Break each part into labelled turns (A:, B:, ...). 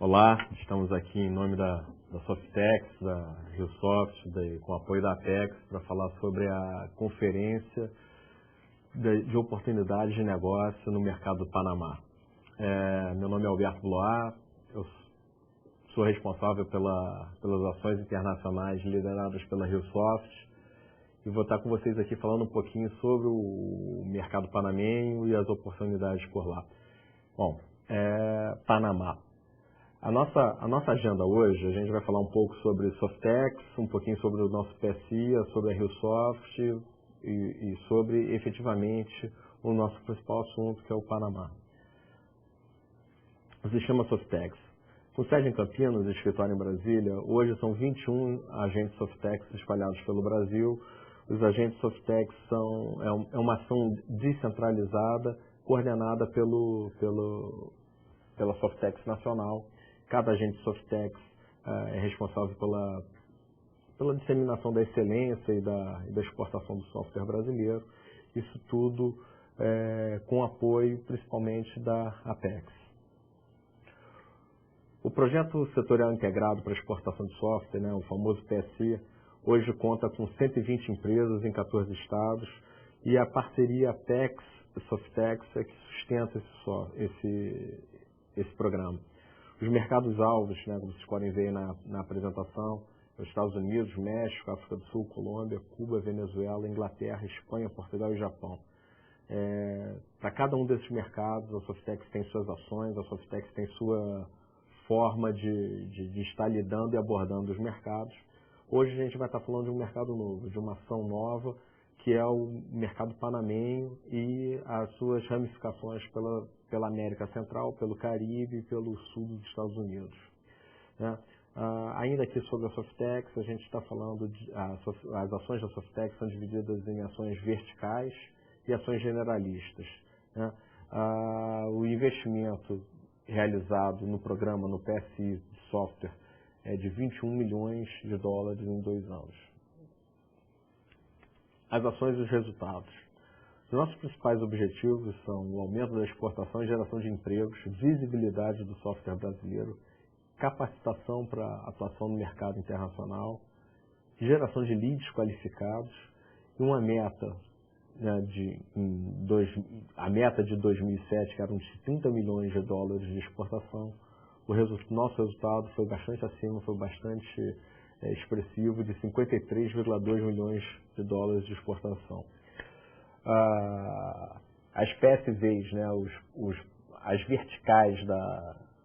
A: Olá, estamos aqui em nome da Softex, da RioSoft, com o apoio da Apex, para falar sobre a conferência de oportunidades de negócio no mercado do Panamá. Meu nome é Alberto Blois, eu sou responsável pelas ações internacionais lideradas pela RioSoft e vou estar com vocês aqui falando um pouquinho sobre o mercado panamenho e as oportunidades por lá. Bom, Panamá. A nossa agenda hoje, a gente vai falar um pouco sobre Softex, um pouquinho sobre o nosso PSI, sobre a RioSoft e sobre, efetivamente, o nosso principal assunto, que é o Panamá. O sistema Softex. Com sede em Campinas e escritório em Brasília, hoje são 21 agentes Softex espalhados pelo Brasil. Os agentes Softex é uma ação descentralizada, coordenada pela Softex Nacional. Cada agente Softex é responsável pela disseminação da excelência e da exportação do software brasileiro. Isso tudo com apoio principalmente da Apex. O projeto setorial integrado para exportação de software, o famoso PSI, hoje conta com 120 empresas em 14 estados e a parceria Apex-Softex é que sustenta esse programa. Os mercados-alvos, como vocês podem ver na apresentação, os Estados Unidos, México, África do Sul, Colômbia, Cuba, Venezuela, Inglaterra, Espanha, Portugal e Japão. Para cada um desses mercados, a Softex tem suas ações, a Softex tem sua forma de estar lidando e abordando os mercados. Hoje a gente vai estar falando de um mercado novo, de uma ação nova, que é o mercado panamenho e as suas ramificações pela América Central, pelo Caribe e pelo sul dos Estados Unidos. Ainda aqui sobre a Softex, a gente está falando as ações da Softex são divididas em ações verticais e ações generalistas. O investimento realizado no programa, no PSI de software, é de 21 milhões de dólares em 2 anos. As ações e os resultados. Os nossos principais objetivos são o aumento da exportação e geração de empregos, visibilidade do software brasileiro, capacitação para atuação no mercado internacional, geração de leads qualificados e uma meta, a meta de 2007, que era de 30 milhões de dólares de exportação. Nosso resultado foi bastante acima, foi bastante expressivo, de 53,2 milhões de dólares de exportação. As PSVs, as verticais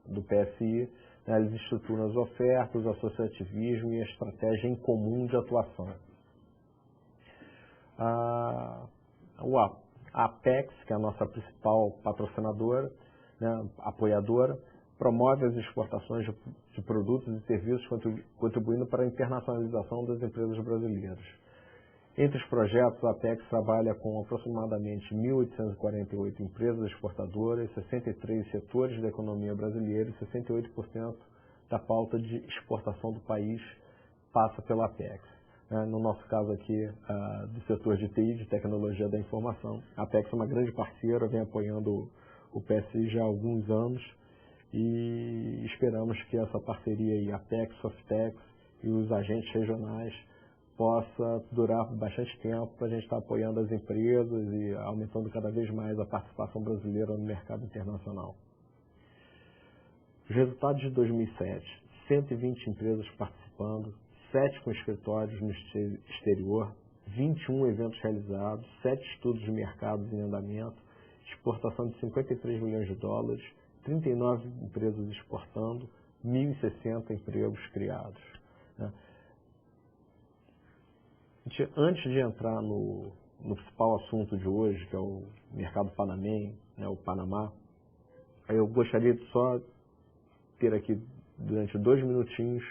A: do PSI, eles estruturam as ofertas, o associativismo e a estratégia em comum de atuação. A Apex, que é a nossa principal patrocinadora, apoiadora, promove as exportações de produtos e serviços, contribuindo para a internacionalização das empresas brasileiras. Entre os projetos, a Apex trabalha com aproximadamente 1.848 empresas exportadoras, 63 setores da economia brasileira e 68% da pauta de exportação do país passa pela Apex. No nosso caso aqui, do setor de TI, de tecnologia da informação, a Apex é uma grande parceira, vem apoiando o PSI já há alguns anos e esperamos que essa parceria aí, Apex, Softex e os agentes regionais possa durar bastante tempo para a gente estar apoiando as empresas e aumentando cada vez mais a participação brasileira no mercado internacional. Os resultados de 2007, 120 empresas participando, 7 com escritórios no exterior, 21 eventos realizados, 7 estudos de mercados em andamento, exportação de 53 milhões de dólares, 39 empresas exportando, 1.060 empregos criados. Antes de entrar no principal assunto de hoje, que é o mercado panamenho, o Panamá, eu gostaria de só ter aqui, durante 2 minutinhos,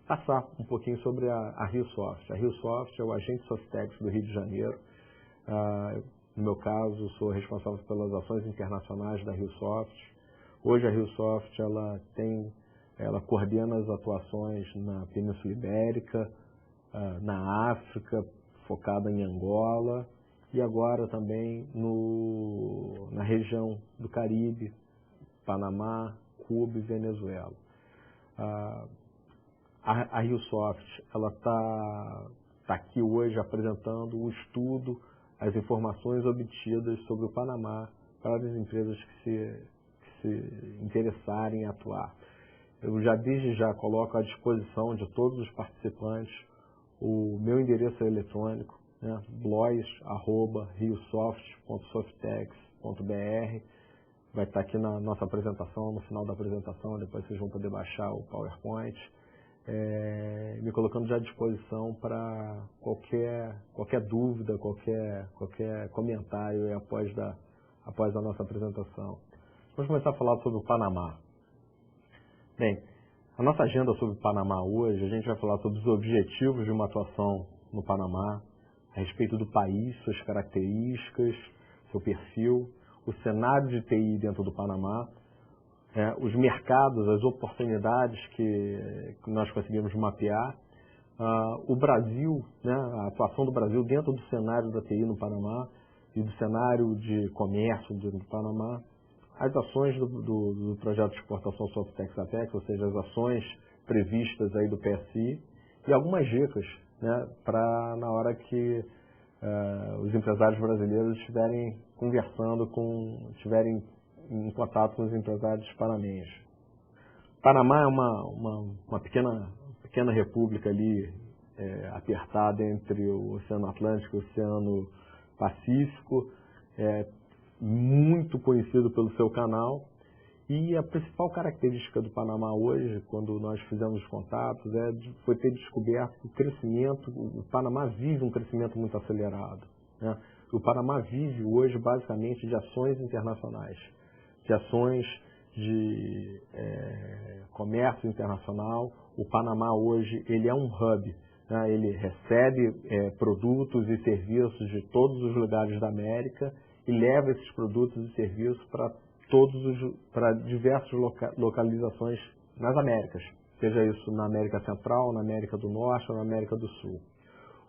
A: passar um pouquinho sobre a RioSoft. A RioSoft é o agente Softex do Rio de Janeiro. No meu caso, sou responsável pelas ações internacionais da RioSoft. Hoje a RioSoft ela coordena as atuações na Península Ibérica, na África, focada em Angola, e agora também na região do Caribe, Panamá, Cuba e Venezuela. A RioSoft, ela está aqui hoje apresentando o estudo, as informações obtidas sobre o Panamá para as empresas que se interessarem em atuar. Eu desde já coloco à disposição de todos os participantes o meu endereço eletrônico, né, blois@riosoft.softex.br. Vai estar aqui na nossa apresentação, no final da apresentação, depois vocês vão poder baixar o PowerPoint. Me colocando já à disposição para qualquer dúvida, qualquer comentário após a nossa apresentação. Vamos começar a falar sobre o Panamá. Bem, a nossa agenda sobre o Panamá hoje, a gente vai falar sobre os objetivos de uma atuação no Panamá, a respeito do país, suas características, seu perfil, o cenário de TI dentro do Panamá, os mercados, as oportunidades que nós conseguimos mapear, o Brasil, né, a atuação do Brasil dentro do cenário da TI no Panamá e do cenário de comércio dentro do Panamá, as ações do projeto de exportação Softex Apex, ou seja, as ações previstas aí do PSI e algumas dicas, né, para na hora que os empresários brasileiros estiverem conversando estiverem em contato com os empresários panamenhos. Panamá é uma pequena república ali apertada entre o Oceano Atlântico e o Oceano Pacífico, muito conhecido pelo seu canal, e a principal característica do Panamá hoje, quando nós fizemos os contatos, foi ter descoberto o crescimento. O Panamá vive um crescimento muito acelerado, né? O Panamá vive hoje basicamente de ações internacionais, de ações de comércio internacional. O Panamá hoje ele é um hub, né? Ele recebe produtos e serviços de todos os lugares da América e leva esses produtos e serviços para diversas localizações nas Américas, seja isso na América Central, na América do Norte ou na América do Sul.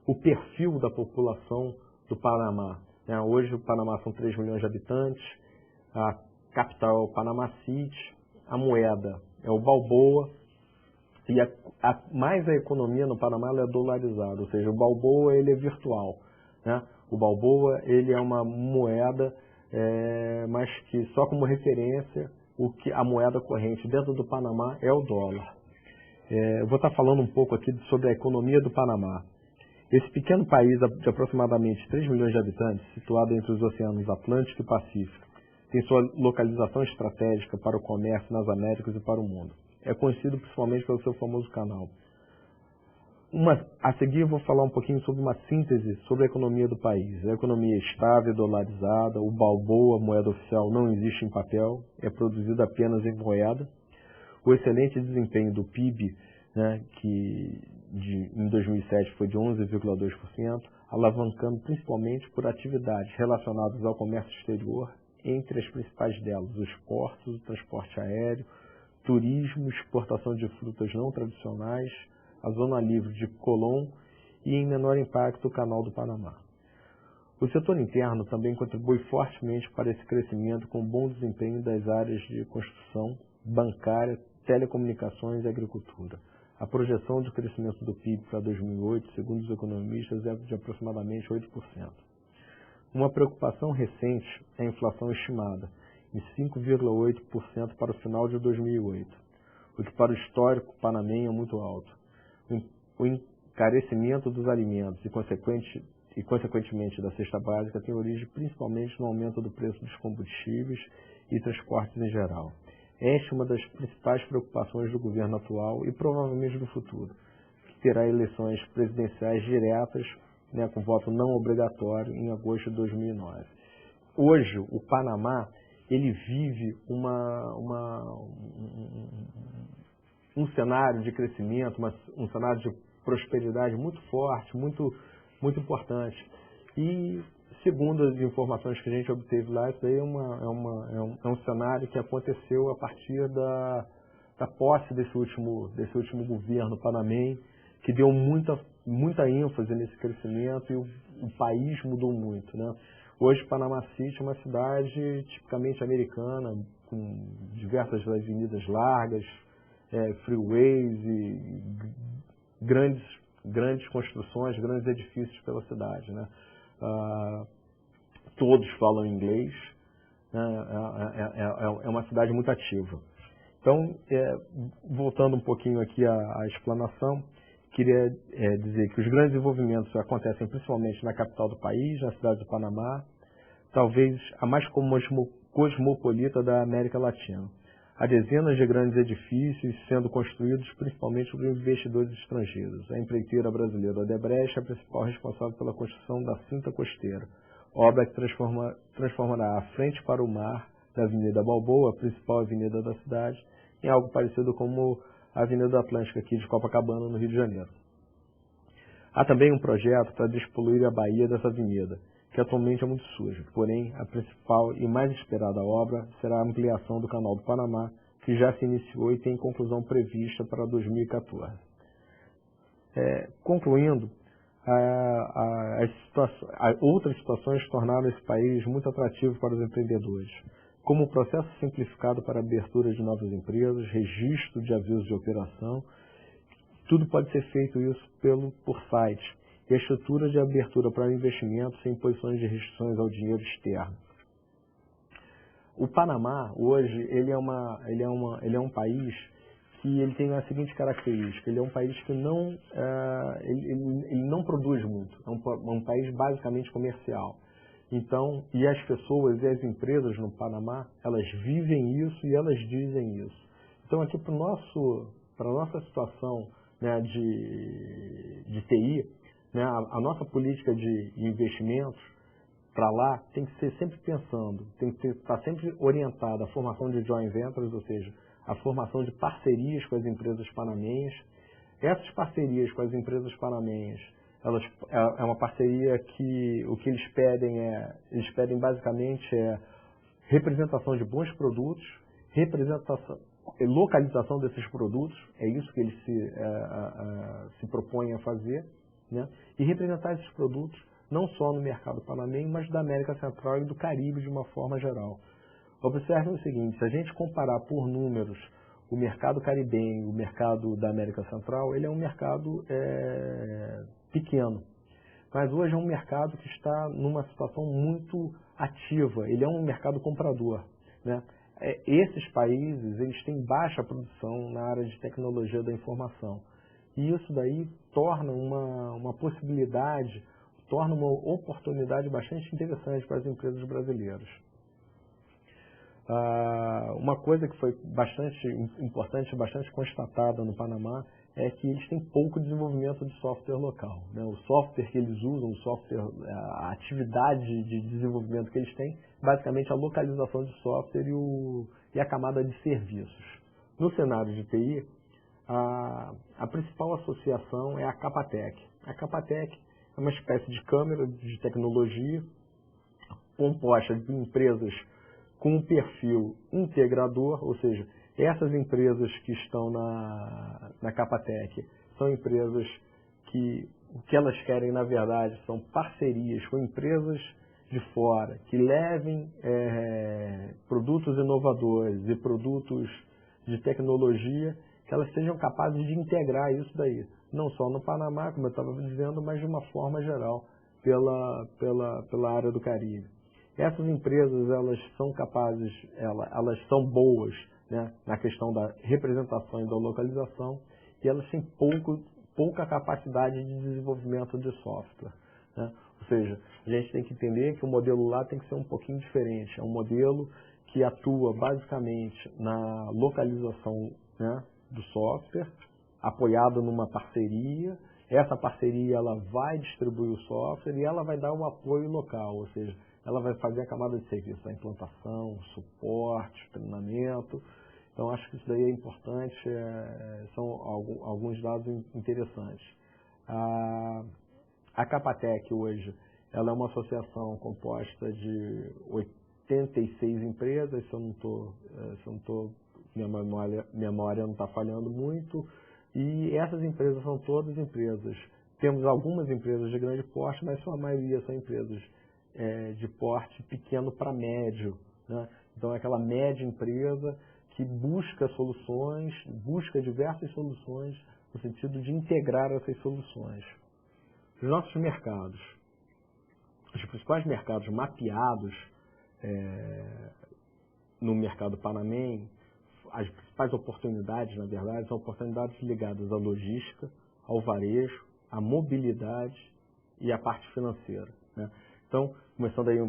A: O perfil da população do Panamá, né? Hoje o Panamá são 3 milhões de habitantes, a capital é o Panama City, a moeda é o Balboa, e mais a economia no Panamá ela é dolarizada, ou seja, o Balboa ele é virtual, né? O Balboa ele é uma moeda, mas que só como referência, a moeda corrente dentro do Panamá é o dólar. Eu vou estar falando um pouco aqui sobre a economia do Panamá. Esse pequeno país de aproximadamente 3 milhões de habitantes, situado entre os oceanos Atlântico e Pacífico, tem sua localização estratégica para o comércio nas Américas e para o mundo. É conhecido principalmente pelo seu famoso canal. A seguir eu vou falar um pouquinho sobre uma síntese sobre a economia do país. A economia é estável, dolarizada, o Balboa, moeda oficial, não existe em papel, é produzida apenas em moeda. O excelente desempenho do PIB, né, que em 2007 foi de 11,2%, alavancando principalmente por atividades relacionadas ao comércio exterior, entre as principais delas, os portos, o transporte aéreo, turismo, exportação de frutas não tradicionais, a zona livre de Colón e, em menor impacto, o Canal do Panamá. O setor interno também contribui fortemente para esse crescimento com bom desempenho das áreas de construção, bancária, telecomunicações e agricultura. A projeção de crescimento do PIB para 2008, segundo os economistas, é de aproximadamente 8%. Uma preocupação recente é a inflação estimada em 5,8% para o final de 2008, o que para o histórico panamenho é muito alto. O encarecimento dos alimentos e consequentemente da cesta básica tem origem principalmente no aumento do preço dos combustíveis e transportes em geral. Esta é uma das principais preocupações do governo atual e provavelmente do futuro, que terá eleições presidenciais diretas, né, com voto não obrigatório em agosto de 2009. Hoje, o Panamá ele vive um cenário de crescimento, um cenário de prosperidade muito forte, muito importante. E, segundo as informações que a gente obteve lá, isso aí é um cenário que aconteceu a partir da posse desse último governo panamenho, que deu muita ênfase nesse crescimento o país mudou muito, né? Hoje, Panama City é uma cidade tipicamente americana, com diversas avenidas largas, freeways e grandes construções, grandes edifícios pela cidade, né? Todos falam inglês, né? É uma cidade muito ativa. Então, voltando um pouquinho aqui à explanação, queria dizer que os grandes desenvolvimentos acontecem principalmente na capital do país, na cidade do Panamá, talvez a mais cosmopolita da América Latina. Há dezenas de grandes edifícios sendo construídos principalmente por investidores estrangeiros. A empreiteira brasileira Odebrecht é a principal responsável pela construção da cinta costeira, obra que transformará a frente para o mar da Avenida Balboa, a principal avenida da cidade, em algo parecido como a Avenida Atlântica aqui de Copacabana, no Rio de Janeiro. Há também um projeto para despoluir a baía dessa avenida, que atualmente é muito suja. Porém, a principal e mais esperada obra será a ampliação do Canal do Panamá, que já se iniciou e tem conclusão prevista para 2014. Concluindo, outras situações tornaram esse país muito atrativo para os empreendedores, como o processo simplificado para a abertura de novas empresas, registro de avisos de operação. Tudo pode ser feito isso por site, e a estrutura de abertura para investimentos sem posições de restrições ao dinheiro externo. O Panamá, hoje, ele é um país que ele tem a seguinte característica: ele é um país que ele não produz muito, é um país basicamente comercial. Então, e as pessoas e as empresas no Panamá, elas vivem isso e elas dizem isso. Então, aqui para a nossa situação, né, de TI, né, a nossa política de investimentos para lá tem que ser sempre pensando, tem que estar sempre orientada à formação de joint ventures, ou seja, a formação de parcerias com as empresas panamenhas. Essas parcerias com as empresas panamenhas, é uma parceria que o que eles pedem basicamente representação de bons produtos, localização desses produtos, é isso que eles se propõem a fazer, né? E representar esses produtos não só no mercado panamenho, mas da América Central e do Caribe de uma forma geral. Observem o seguinte: se a gente comparar por números o mercado caribenho, o mercado da América Central, ele é um mercado pequeno. Mas hoje é um mercado que está numa situação muito ativa, ele é um mercado comprador, né? Esses países, eles têm baixa produção na área de tecnologia da informação. E isso daí torna uma possibilidade, torna uma oportunidade bastante interessante para as empresas brasileiras. Uma coisa que foi bastante importante, bastante constatada no Panamá, é que eles têm pouco desenvolvimento de software local, né? O software que eles usam, a atividade de desenvolvimento que eles têm, basicamente a localização de software e a camada de serviços. No cenário de TI, a principal associação é a Capatec. A Capatec é uma espécie de câmara de tecnologia composta de empresas com um perfil integrador, ou seja, essas empresas que estão na Capatec são empresas que o que elas querem, na verdade, são parcerias com empresas de fora que levem produtos inovadores e produtos de tecnologia, que elas sejam capazes de integrar isso daí, não só no Panamá, como eu estava dizendo, mas de uma forma geral, pela área do Caribe. Essas empresas, elas são capazes, elas são boas, né, na questão da representação e da localização, e elas têm pouca capacidade de desenvolvimento de software, né? Ou seja, a gente tem que entender que o modelo lá tem que ser um pouquinho diferente. É um modelo que atua basicamente na localização, né, do software, apoiado numa parceria. Essa parceria ela vai distribuir o software e ela vai dar um apoio local, ou seja, ela vai fazer a camada de serviço, a implantação, suporte, treinamento. Então, acho que isso daí é importante, são alguns dados interessantes. A Capatec hoje, ela é uma associação composta de 86 empresas, minha memória não está falhando muito, e essas empresas são todas empresas temos algumas empresas de grande porte, mas a maioria são empresas de porte pequeno para médio, né? Então é aquela média empresa que busca soluções, busca diversas soluções no sentido de integrar essas soluções. Os nossos mercados, os principais mercados mapeados no mercado panamenho, as principais oportunidades, na verdade, são oportunidades ligadas à logística, ao varejo, à mobilidade e à parte financeira, né? Então, começando aí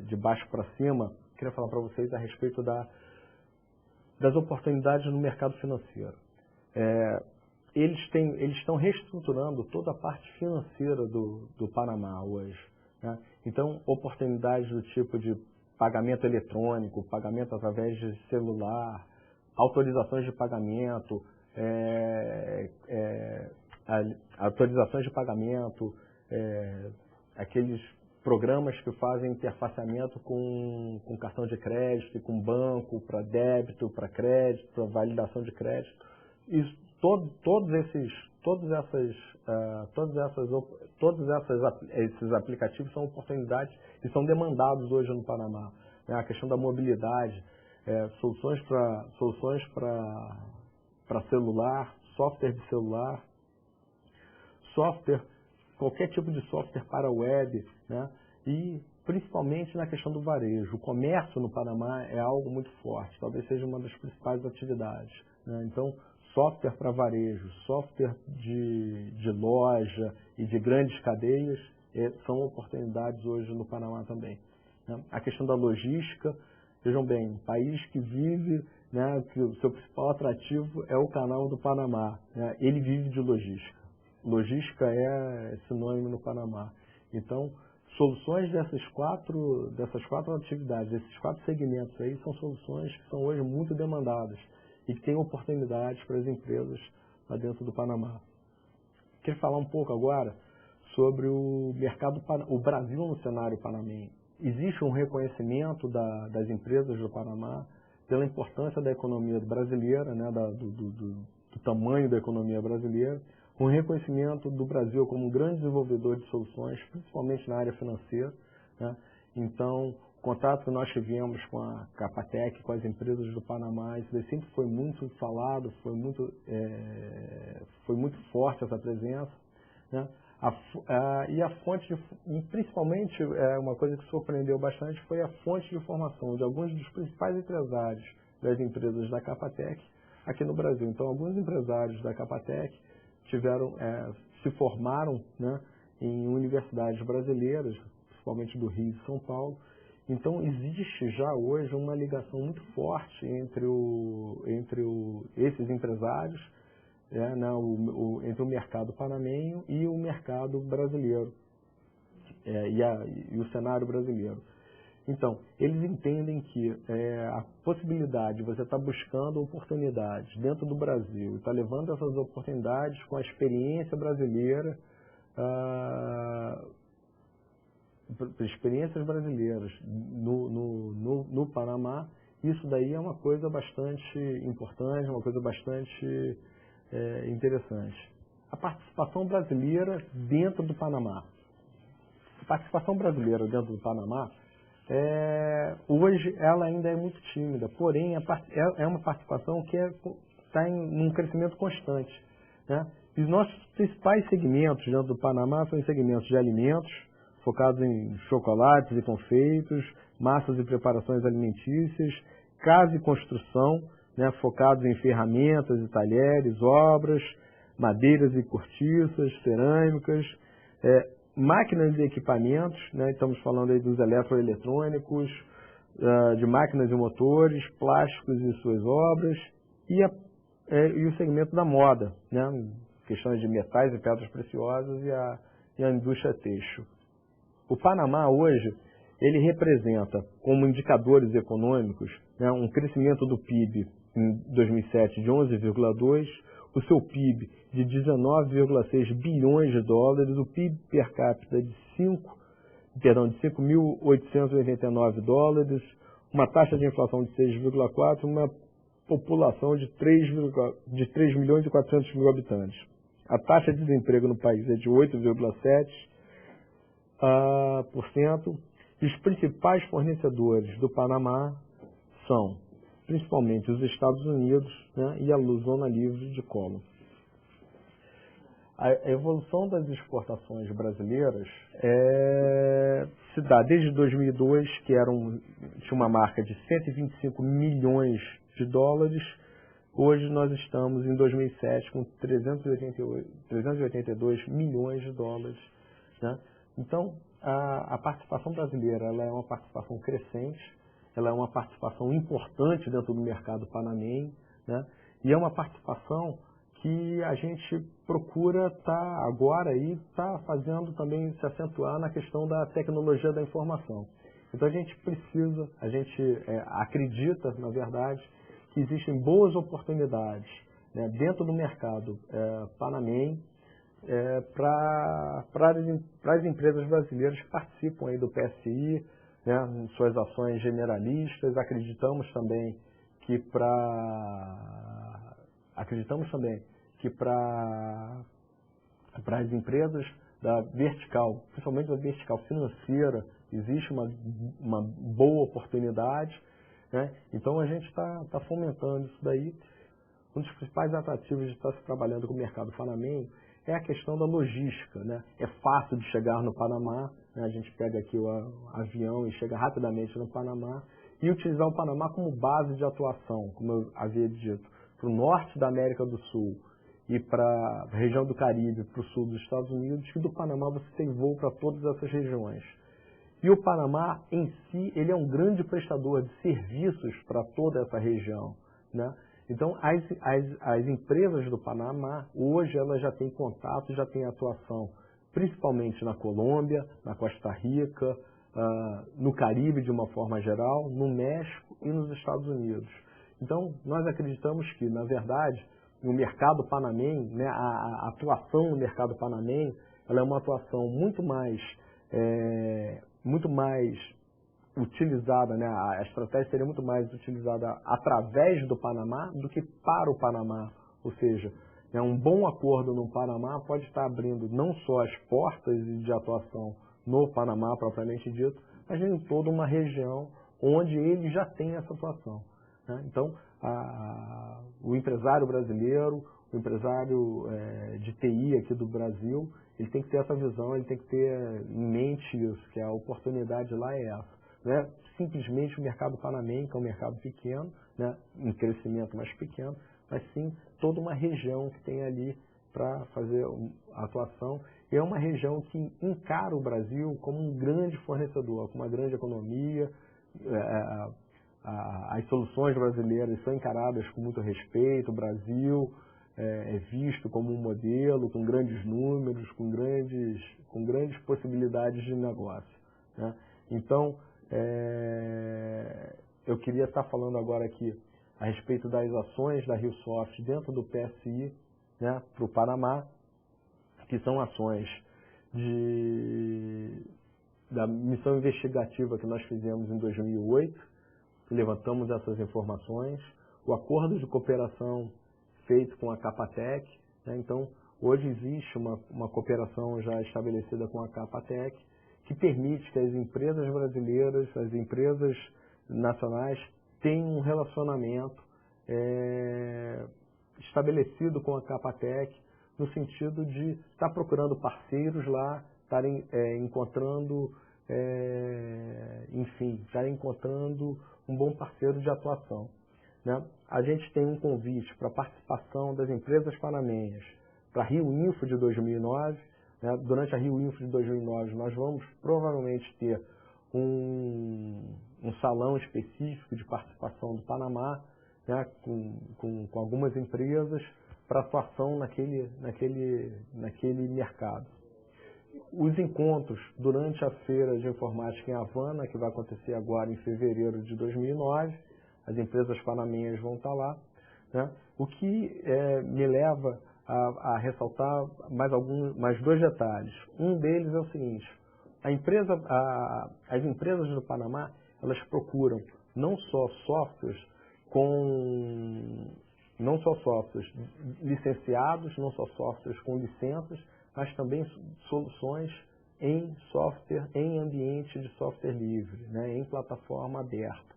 A: de baixo para cima, queria falar para vocês a respeito das oportunidades no mercado financeiro. Eles estão reestruturando toda a parte financeira do Panamá hoje, né? Então, oportunidades do tipo de pagamento eletrônico, pagamento através de celular, autorizações de pagamento, aqueles programas que fazem interfaceamento com cartão de crédito e com banco, para débito, para crédito, para validação de crédito. Isso, todos esses aplicativos são oportunidades que são demandados hoje no Panamá, né? A questão da mobilidade, soluções para celular, software de celular, qualquer tipo de software para web, né? E principalmente na questão do varejo. O comércio no Panamá é algo muito forte, talvez seja uma das principais atividades, né? Então, software para varejo, software de loja e de grandes cadeias são oportunidades hoje no Panamá também, né? A questão da logística, vejam bem, um país que vive, né, que o seu principal atrativo é o canal do Panamá, né? Ele vive de logística. Logística é sinônimo no Panamá. Então, soluções dessas quatro atividades, desses 4 segmentos aí, são soluções que são hoje muito demandadas e que têm oportunidades para as empresas lá dentro do Panamá. Quero falar um pouco agora sobre o mercado, o Brasil no cenário panamenho. Existe um reconhecimento das empresas do Panamá pela importância da economia brasileira, né, do tamanho da economia brasileira, um reconhecimento do Brasil como um grande desenvolvedor de soluções, principalmente na área financeira, né? Então, o contato que nós tivemos com a Capatec, com as empresas do Panamá, isso sempre foi muito falado, foi muito forte essa presença, né? E a fonte, principalmente, uma coisa que surpreendeu bastante foi a fonte de formação de alguns dos principais empresários das empresas da Capatec aqui no Brasil. Então, alguns empresários da Capatec se formaram, né, em universidades brasileiras, principalmente do Rio e de São Paulo. Então, existe já hoje uma ligação muito forte entre esses empresários, entre o mercado panamenho e o mercado brasileiro, e o cenário brasileiro. Então, eles entendem que a possibilidade de você estar buscando oportunidades dentro do Brasil e estar levando essas oportunidades com a experiência brasileira, experiências brasileiras no Panamá, isso daí é uma coisa bastante importante, uma coisa bastante interessante. A participação brasileira dentro do Panamá. A participação brasileira dentro do Panamá, hoje ela ainda é muito tímida, porém é uma participação que está em um crescimento constante, né? E os nossos principais segmentos dentro do Panamá são os segmentos de alimentos, focados em chocolates e confeitos, massas e preparações alimentícias, casa e construção, né, focados em ferramentas e talheres, obras, madeiras e cortiças, cerâmicas, máquinas e equipamentos, né, estamos falando aí dos eletroeletrônicos, de máquinas e motores, plásticos e suas obras, e o segmento da moda, né, questões de metais e pedras preciosas e a indústria têxtil. O Panamá hoje, ele representa como indicadores econômicos, né, um crescimento do PIB em 2007 de 11,2%, o seu PIB de 19,6 bilhões de dólares, o PIB per capita de 5.889 dólares, uma taxa de inflação de 6,4%, uma população de 3 milhões e 400 mil habitantes. A taxa de desemprego no país é de 8,7%. E os principais fornecedores do Panamá são, principalmente, os Estados Unidos, né, e a Zona Livre de Collor. A evolução das exportações brasileiras se dá desde 2002, que tinha uma marca de 125 milhões de dólares. Hoje nós estamos em 2007 com 382 milhões de dólares. Né? Então, a participação brasileira ela é uma participação crescente, ela é uma participação importante dentro do mercado panamenho, né? E é uma participação que a gente procura agora fazendo também se acentuar na questão da tecnologia da informação. Então a gente acredita, na verdade, que existem boas oportunidades, né, dentro do mercado panamenho para as empresas brasileiras que participam aí do PSI, né, em suas ações generalistas. Acreditamos também que para as empresas da vertical, principalmente da vertical financeira, existe uma boa oportunidade, né? Então a gente está fomentando isso daí. Um dos principais atrativos de estar se trabalhando com o mercado panamenho é a questão da logística, né? É fácil de chegar no Panamá, né? A gente pega aqui o avião e chega rapidamente no Panamá, e utilizar o Panamá como base de atuação, como eu havia dito, para o norte da América do Sul e para a região do Caribe, para o sul dos Estados Unidos, e do Panamá você tem voo para todas essas regiões. E o Panamá, em si, ele é um grande prestador de serviços para toda essa região, né? Então, as empresas do Panamá, hoje, elas já têm contato, já têm atuação, principalmente na Colômbia, na Costa Rica, no Caribe de uma forma geral, no México e nos Estados Unidos. Então, nós acreditamos que, na verdade, no mercado panamenho, né, a atuação no mercado panamenho, ela é uma atuação muito mais utilizada, né, a estratégia seria muito mais utilizada através do Panamá do que para o Panamá. Ou seja, né, um bom acordo no Panamá pode estar abrindo não só as portas de atuação no Panamá propriamente dito, mas em toda uma região onde ele já tem essa atuação. Né? Então, o empresário brasileiro, o empresário de TI aqui do Brasil, ele tem que ter essa visão, ele tem que ter em mente isso, que a oportunidade lá é essa. Não é simplesmente o mercado panamenho, que é um mercado pequeno, né, em crescimento mais pequeno, mas sim toda uma região que tem ali para fazer a atuação. E é uma região que encara o Brasil como um grande fornecedor, com uma grande economia. As soluções brasileiras são encaradas com muito respeito. O Brasil é visto como um modelo, com grandes números, com grandes possibilidades de negócio. Né? Então, eu queria estar falando agora aqui a respeito das ações da RioSoft dentro do PSI, né, para o Panamá, que são ações da missão investigativa que nós fizemos em 2008, levantamos essas informações, o acordo de cooperação feito com a Capatec, né, então hoje existe uma cooperação já estabelecida com a Capatec, que permite que as empresas brasileiras, as empresas nacionais tenham um relacionamento estabelecido com a Capatec, no sentido de estar procurando parceiros lá, estarem encontrando um bom parceiro de atuação. Né? A gente tem um convite para a participação das empresas panamenhas para a Rio Info de 2009. Né? Durante a Rio Info de 2009, nós vamos provavelmente ter um salão específico de participação do Panamá, né? com algumas empresas para atuação naquele mercado. Os encontros durante a Feira de Informática em Havana, que vai acontecer agora em fevereiro de 2009, as empresas panamenhas vão estar lá. Né? O que me leva a ressaltar mais dois detalhes. Um deles é o seguinte: as empresas do Panamá, elas procuram não só softwares com não só softwares licenciados, não só softwares com licenças, mas também soluções em software, em ambiente de software livre, né, em plataforma aberta.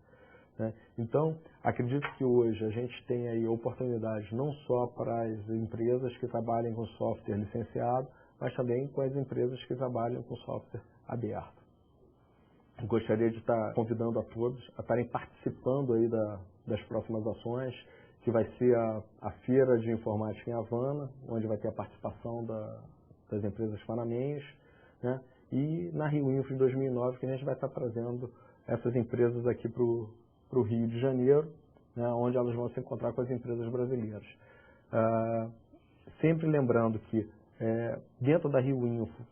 A: Né. Então, acredito que hoje a gente tem aí oportunidades não só para as empresas que trabalham com software licenciado, mas também com as empresas que trabalham com software aberto. Gostaria de estar convidando a todos a estarem participando aí das próximas ações, que vai ser a Feira de Informática em Havana, onde vai ter a participação das empresas panamenhas, né? E na Rio Info de 2009, que a gente vai estar trazendo essas empresas aqui para o Rio de Janeiro, né? Onde elas vão se encontrar com as empresas brasileiras. Sempre lembrando que dentro da Rio Info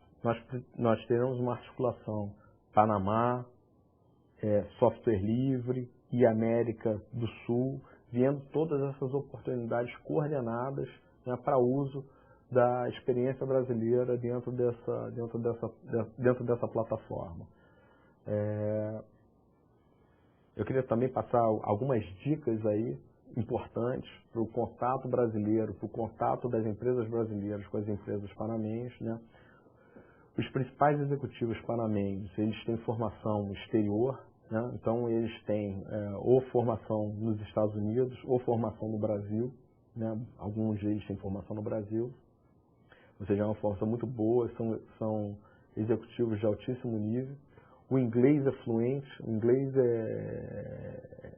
A: nós teremos uma articulação Panamá, software livre e América do Sul, vendo todas essas oportunidades coordenadas, né, para uso da experiência brasileira dentro dessa plataforma. Eu queria também passar algumas dicas aí importantes para o contato brasileiro, para o contato das empresas brasileiras com as empresas panamenhas, né? Os principais executivos panamenhos, eles têm formação exterior, né? Então eles têm ou formação nos Estados Unidos ou formação no Brasil, né? Alguns deles têm formação no Brasil, ou seja, é uma formação muito boa, são executivos de altíssimo nível. O inglês é fluente, o inglês é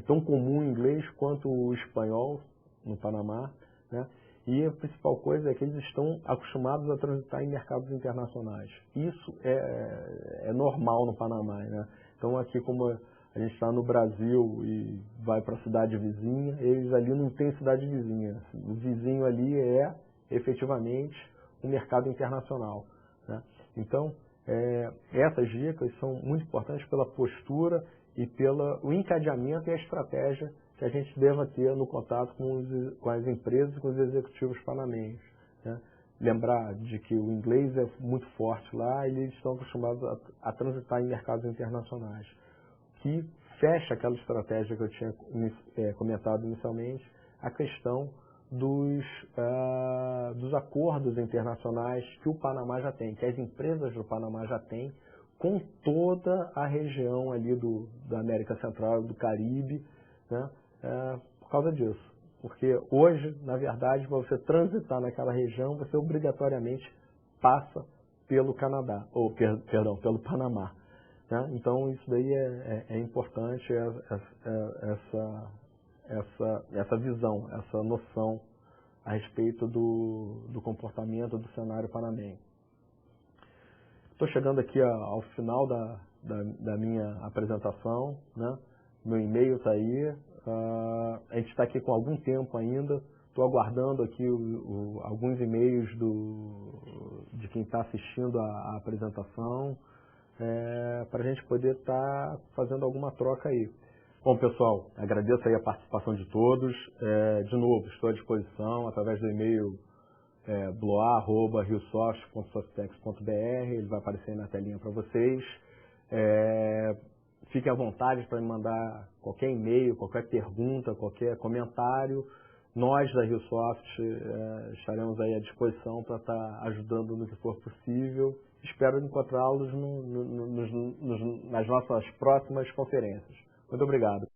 A: tão comum o inglês quanto o espanhol no Panamá, né? E a principal coisa é que eles estão acostumados a transitar em mercados internacionais. Isso é normal no Panamá, né? Então aqui, como a gente está no Brasil e vai para a cidade vizinha, eles ali não têm cidade vizinha. O vizinho ali é efetivamente um mercado internacional, né? Então, essas dicas são muito importantes pela postura e pelo encadeamento e a estratégia que a gente deva ter no contato com as empresas e com os executivos panamenhos, né? Lembrar de que o inglês é muito forte lá e eles estão acostumados a transitar em mercados internacionais, que fecha aquela estratégia que eu tinha comentado inicialmente, a questão dos acordos internacionais que o Panamá já tem, que as empresas do Panamá já têm com toda a região ali da América Central, do Caribe, né? Por causa disso. Porque hoje, na verdade, para você transitar naquela região, você obrigatoriamente passa pelo Canadá, perdão, pelo Panamá, né? Então isso daí é importante, essa visão, essa noção a respeito do comportamento do cenário panamenho. Estou chegando aqui ao final da minha apresentação, né? Meu e-mail está aí, a gente está aqui com algum tempo ainda, estou aguardando aqui alguns e-mails de quem está assistindo a apresentação, para a gente poder estar fazendo alguma troca aí. Bom, pessoal, agradeço aí a participação de todos. De novo, estou à disposição através do e-mail bloar@riosoft.softex.br, ele vai aparecer aí na telinha para vocês. Fiquem à vontade para me mandar qualquer e-mail, qualquer pergunta, qualquer comentário. Nós da RioSoft estaremos aí à disposição para estar ajudando no que for possível. Espero encontrá-los nas nossas próximas conferências. Muito obrigado.